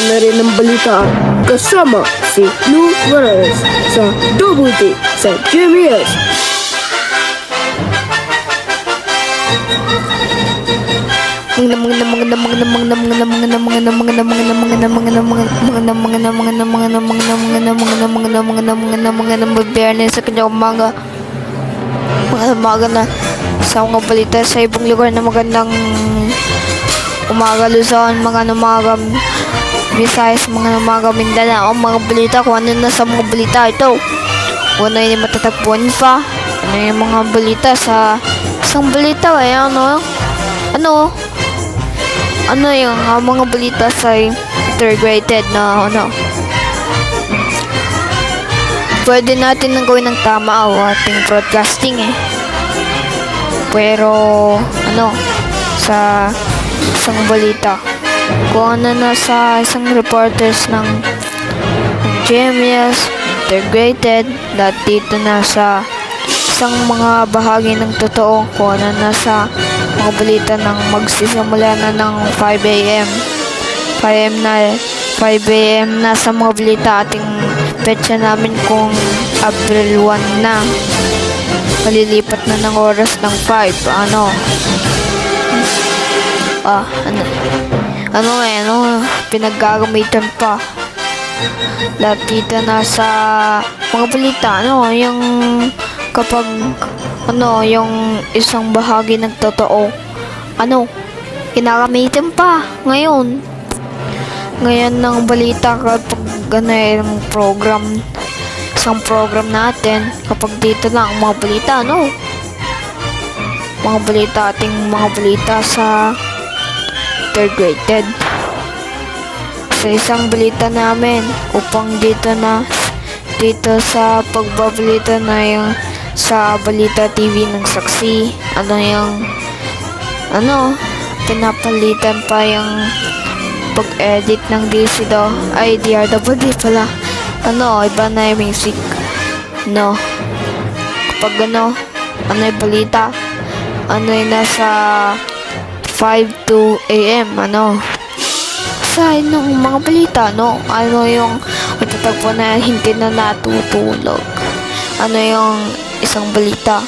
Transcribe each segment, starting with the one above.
na rin ng balita kasama si Lou Morales sa Double D sa GMS. Sa kanya umaga na sa mga balita sa ibang lugar na magandang umaga Luzon, mga umaga Visayas, mga umaga Mindanao, mga balita kung ano na sa mga balita ito. Kung ano yung matatagpuan pa, ano yung mga balita sa isang balita ay ano yung mga balita sa integrated na ano. Pwede natin nang gawin ng tama o ating broadcasting Pero sa isang balita kung ano na sa isang reporters ng GMS integrated lahat dito na sa isang mga bahagi ng totoo kung ano na sa mga balita ng magsisimula na ng 5 a.m. 5 a.m. na sa mga balita ating petsa namin kung April 1 na malilipat na ng oras ng 5 pinaggagamitan pa lahat dito na sa mga balita yung kapag yung isang bahagi ng totoo ginagamitan pa ngayon ng balita kapag yung isang program natin kapag dito lang ang mga balita mga balita sa integrated sa isang balita namin upang dito sa pagbabalita na yung sa Balita TV ng Saksi pinapalitan pa yung pag-edit ng DCDO ay DRWD pala iba na yung music kapag yung balita yung nasa 5 to AM sa ng mga balita yung matatagpo na hindi na natutulog yung isang balita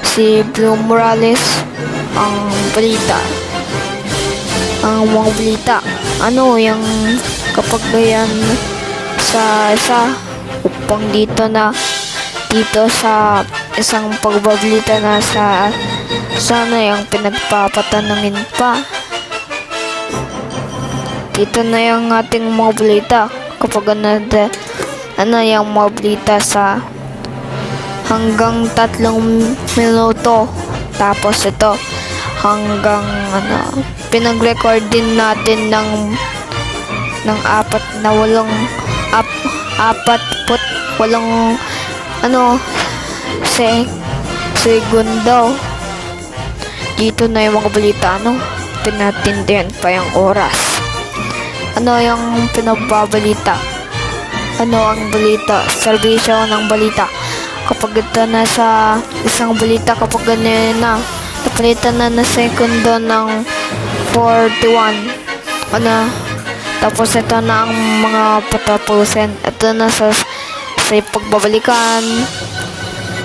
si Blue Morales ang balita ang mga balita yung kapag yan sa isa upang dito sa isang pagbabalita na sa sana yung pinagpapatanungin pa dito na yung ating mga balita kapag yung mga balita sa hanggang 3 minuto tapos ito hanggang pinag-record din natin ng 48 segundo dito na yung mga balita tinatindihan pa yung oras yung pinagbabalita ang balita serbisyo ng balita kapag ito na sa isang balita kapag ganyan napalitan na segundo ng 41 tapos ito na ang mga patapusin ito na sa pagbabalikan